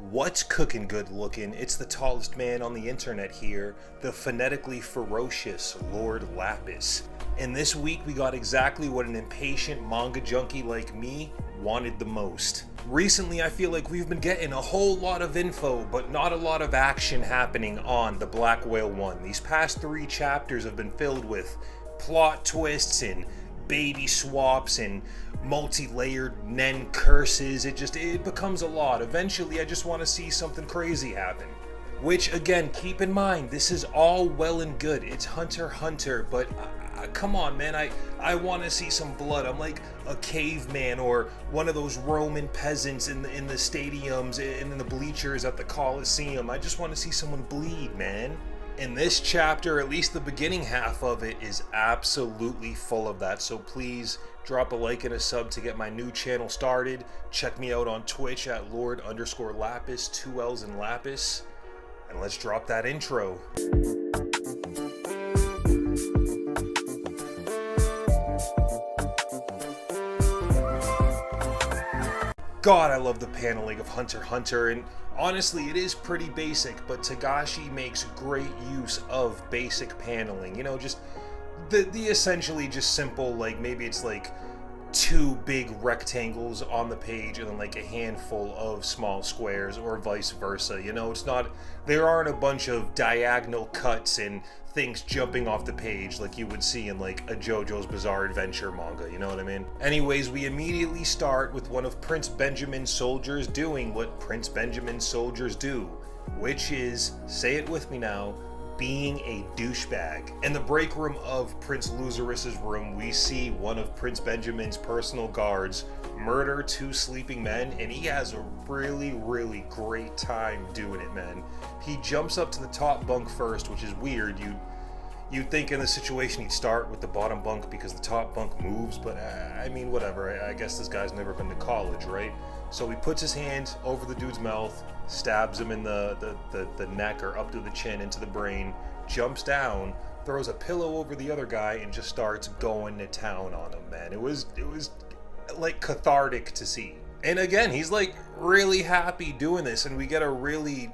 What's cooking good looking? It's the tallest man on the internet here, the phonetically ferocious Lord Lapis. And this week we got exactly what an impatient manga junkie like me wanted the most. Recently I feel like we've been getting a whole lot of info, but not a lot of action happening on the Black Whale 1. These past 3 chapters have been filled with plot twists and baby swaps and multi-layered nen curses. It becomes a lot. Eventually I just want to see something crazy happen. Which again, keep in mind, this is all well and good. It's Hunter x Hunter, but come on man, I want to see some blood. I'm like a caveman or one of those Roman peasants in the stadiums and in the bleachers at the Coliseum. I just want to see someone bleed, man. In this chapter, at least the beginning half of it is absolutely full of that, so please drop a like and a sub to get my new channel started. Check me out on Twitch at Lord_Lapis, 2 L's in Lapis, and let's drop that intro. God, I love the paneling of Hunter x Hunter, and honestly, it is pretty basic, but Togashi makes great use of basic paneling. You know, just the essentially just simple, like maybe it's like 2 big rectangles on the page and then like a handful of small squares, or vice versa. You know, it's not, there aren't a bunch of diagonal cuts and things jumping off the page like you would see in like a JoJo's Bizarre Adventure manga, you know what I mean? Anyways, we immediately start with one of Prince Benjamin's soldiers doing what Prince Benjamin's soldiers do, which is, say it with me now, being a douchebag. In the break room of Prince Luzurus's room, we see one of Prince Benjamin's personal guards murder 2 sleeping men, and he has a really great time doing it, man. He jumps up to the top bunk first, which is weird. You'd think in this situation he'd start with the bottom bunk because the top bunk moves, but I mean, whatever. I guess this guy's never been to college, right? So he puts his hand over the dude's mouth, stabs him in the neck or up to the chin into the brain, jumps down, throws a pillow over the other guy, and just starts going to town on him, man. It was like cathartic to see. And again, he's like really happy doing this, and we get a really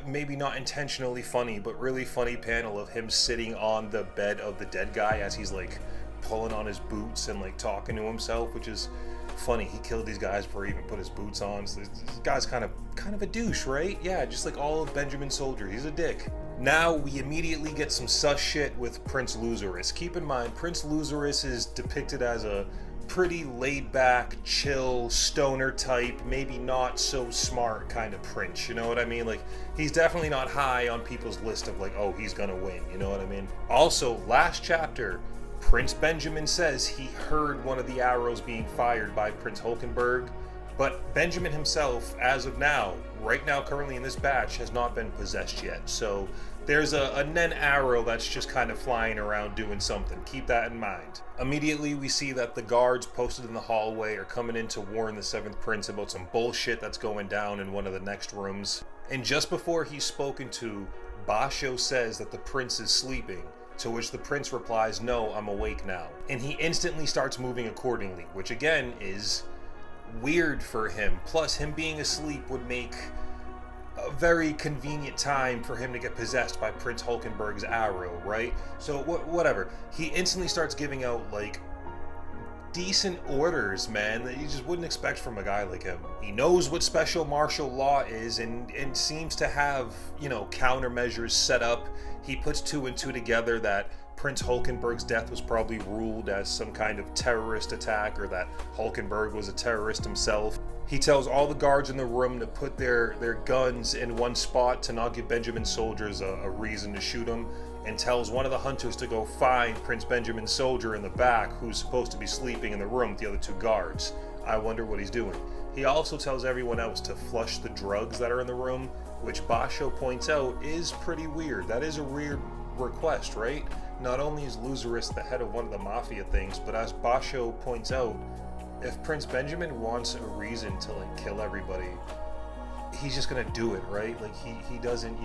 maybe not intentionally funny, but really funny panel of him sitting on the bed of the dead guy as he's like pulling on his boots and like talking to himself, which is funny. He killed these guys before he even put his boots on. So this guy's kind of a douche, right? Yeah, just like all of Benjamin's soldiers. He's a dick. Now we immediately get some sus shit with Prince Luzurus. Keep in mind, Prince Luzurus is depicted as a pretty laid-back, chill, stoner type, maybe not so smart kind of prince, you know what I mean? Like, he's definitely not high on people's list of like, oh, he's gonna win, you know what I mean? Also, last chapter, Prince Benjamin says he heard one of the arrows being fired by Prince Hulkenberg, but Benjamin himself, as of now, right now, currently in this batch, has not been possessed yet. So there's a nen arrow that's just kind of flying around doing something. Keep that in mind. Immediately we see that the guards posted in the hallway are coming in to warn the 7th Prince about some bullshit that's going down in one of the next rooms. And just before he's spoken to, Basho says that the prince is sleeping, to which the prince replies, "No, I'm awake now." And he instantly starts moving accordingly, which again is weird for him. Plus, him being asleep would make a very convenient time for him to get possessed by Prince Hulkenberg's arrow, right? So whatever. He instantly starts giving out like decent orders, man, that you just wouldn't expect from a guy like him. He knows what special martial law is and seems to have, you know, countermeasures set up. He puts 2 and 2 together that Prince Hulkenberg's death was probably ruled as some kind of terrorist attack, or that Hulkenberg was a terrorist himself. He tells all the guards in the room to put their guns in one spot to not give Benjamin's soldiers a reason to shoot him, and tells one of the hunters to go find Prince Benjamin's soldier in the back who's supposed to be sleeping in the room with the other 2 guards. I wonder what he's doing. He also tells everyone else to flush the drugs that are in the room, which Basho points out is pretty weird. That is a weird request, right? Not only is Luzurus the head of one of the mafia things, but as Basho points out, if Prince Benjamin wants a reason to like kill everybody, he's just gonna do it, right? Like he doesn't,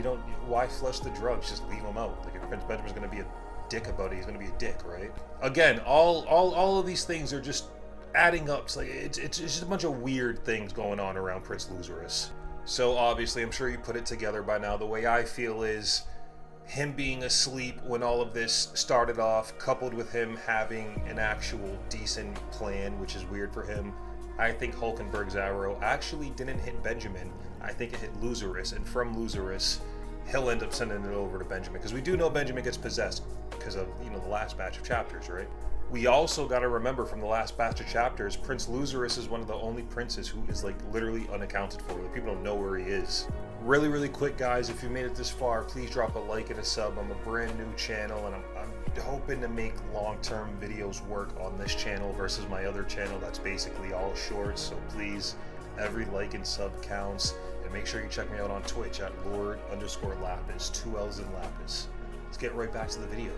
why flush the drugs? Just leave them out. Like if Prince Benjamin's gonna be a dick about it, he's gonna be a dick, right? Again, all of these things are just adding up. It's like it's just a bunch of weird things going on around Prince Luzurus. So obviously, I'm sure you put it together by now. The way I feel is him being asleep when all of this started off, coupled with him having an actual decent plan, which is weird for him. I think Hulkenberg's arrow actually didn't hit Benjamin. I think it hit Lazarus, and from Lazarus, he'll end up sending it over to Benjamin, because we do know Benjamin gets possessed because of, you know, the last batch of chapters, right? We also got to remember from the last batch of chapters, Prince Lazarus is one of the only princes who is like literally unaccounted for. Like, people don't know where he is. Really quick, guys, if you made it this far, please drop a like and a sub. I'm a brand new channel, and I'm hoping to make long-term videos work on this channel versus my other channel that's basically all shorts. So please, every like and sub counts. And make sure you check me out on Twitch at Lord_Lapis, 2 L's in Lapis. Let's get right back to the video.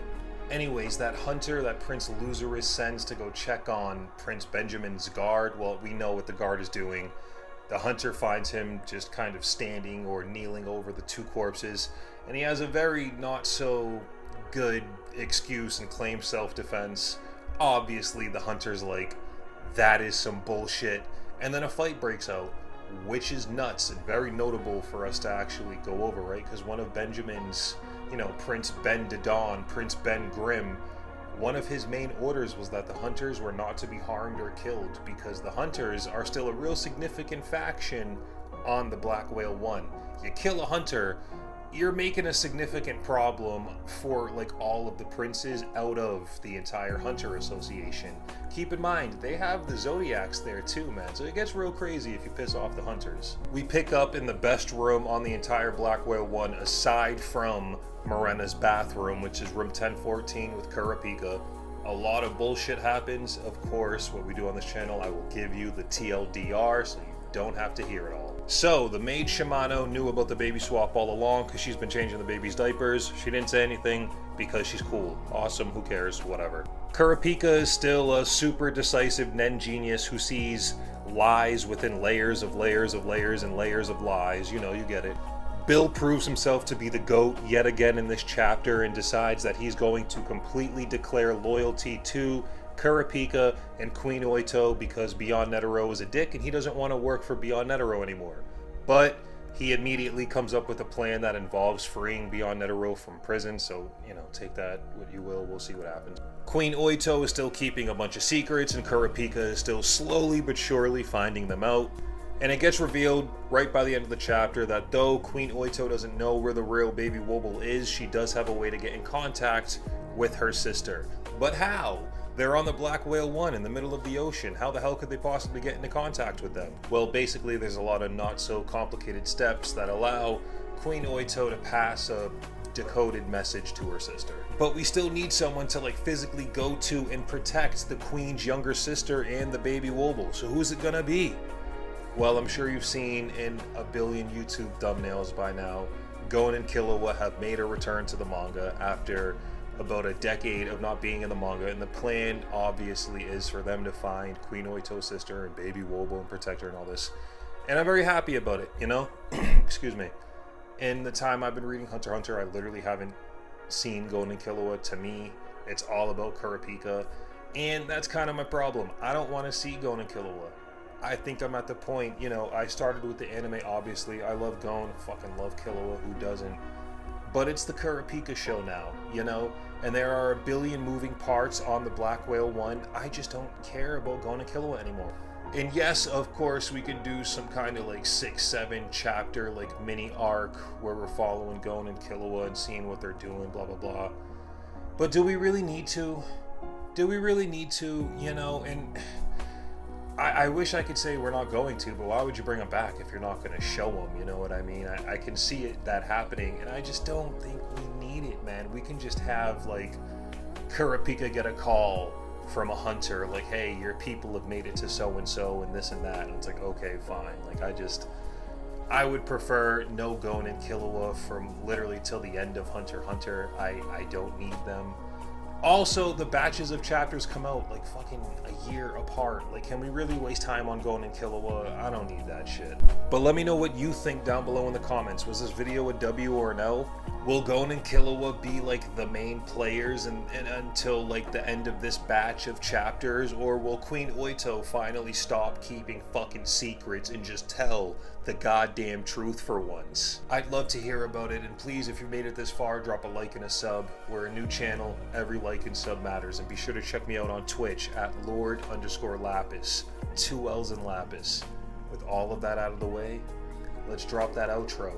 Anyways, that hunter that Prince Lazarus sends to go check on Prince Benjamin's guard, well, we know what the guard is doing. The hunter finds him just kind of standing or kneeling over the 2 corpses, and he has a very not so good excuse and claims self-defense. Obviously, the hunter's like, that is some bullshit, and then a fight breaks out, which is nuts and very notable for us to actually go over, right? Because one of Benjamin's, you know, Prince Ben Dedon, Prince Ben Grimm, one of his main orders was that the hunters were not to be harmed or killed, because the hunters are still a real significant faction on the Black Whale 1. You kill a hunter, you're making a significant problem for like all of the princes out of the entire Hunter Association. Keep in mind, they have the Zodiacs there too, man, so it gets real crazy if you piss off the hunters. We pick up in the best room on the entire Black Whale 1, aside from Morena's bathroom, which is room 1014 with Kurapika. A lot of bullshit happens. Of course, what we do on this channel, I will give you the TLDR so you don't have to hear it all. So, the maid Shimano knew about the baby swap all along because she's been changing the baby's diapers. She didn't say anything because she's cool. Awesome, who cares, whatever. Kurapika is still a super decisive Nen genius who sees lies within layers of layers of layers and layers of lies. You know, you get it. Bill proves himself to be the GOAT yet again in this chapter and decides that he's going to completely declare loyalty to Kurapika and Queen OITO because Beyond Netero is a dick and he doesn't want to work for Beyond Netero anymore. But he immediately comes up with a plan that involves freeing Beyond Netero from prison, so, you know, take that what you will, we'll see what happens. Queen OITO is still keeping a bunch of secrets, and Kurapika is still slowly but surely finding them out. And it gets revealed right by the end of the chapter that though Queen OITO doesn't know where the real baby Wobble is, she does have a way to get in contact with her sister. But how? They're on the Black Whale 1 in the middle of the ocean. How the hell could they possibly get into contact with them? Well, basically there's a lot of not so complicated steps that allow Queen OITO to pass a decoded message to her sister. But we still need someone to like physically go to and protect the Queen's younger sister and the baby Wobble. So who's it gonna be? Well, I'm sure you've seen in a billion YouTube thumbnails by now, Gon and Killua have made a return to the manga after about a decade of not being in the manga, and the plan obviously is for them to find Queen OITO's sister and baby Wobble and protect her and all this. And I'm very happy about it, you know? Excuse me. In the time I've been reading Hunter x Hunter, I literally haven't seen Gon and Killua. To me, it's all about Kurapika, and that's kind of my problem. I don't want to see Gon and Killua. I think I'm at the point, you know, I started with the anime, obviously. I love Gon, fucking love Killua, who doesn't? But it's the Kurapika show now, you know? And there are a billion moving parts on the Black Whale 1. I just don't care about Gon and Killua anymore. And yes, of course, we can do some kind of like 6-7 chapter like mini arc where we're following Gon and Killua and seeing what they're doing, blah, blah, blah. But do we really need to? Do we really need to, you know? And I wish I could say we're not going to, but why would you bring them back if you're not going to show them? You know what I mean? I can see that happening, and I just don't think we need it, man. We can just have, like, Kurapika get a call from a hunter, like, hey, your people have made it to so-and-so and this and that. And it's like, okay, fine. Like, I would prefer no Gon and Killua from literally till the end of Hunter x Hunter. I don't need them. Also, the batches of chapters come out like fucking a year apart. Like, can we really waste time on Gon and Killua? I don't need that shit. But let me know what you think down below in the comments. Was this video a W or an L? Will Gon and Killua be like the main players and until like the end of this batch of chapters, or will Queen OITO finally stop keeping fucking secrets and just tell the goddamn truth for once? I'd love to hear about it, and please, if you made it this far, drop a like and a sub. We're a new channel, every like and sub matters, and be sure to check me out on Twitch at Lord_Lapis, 2 L's in Lapis. With all of that out of the way, let's drop that outro.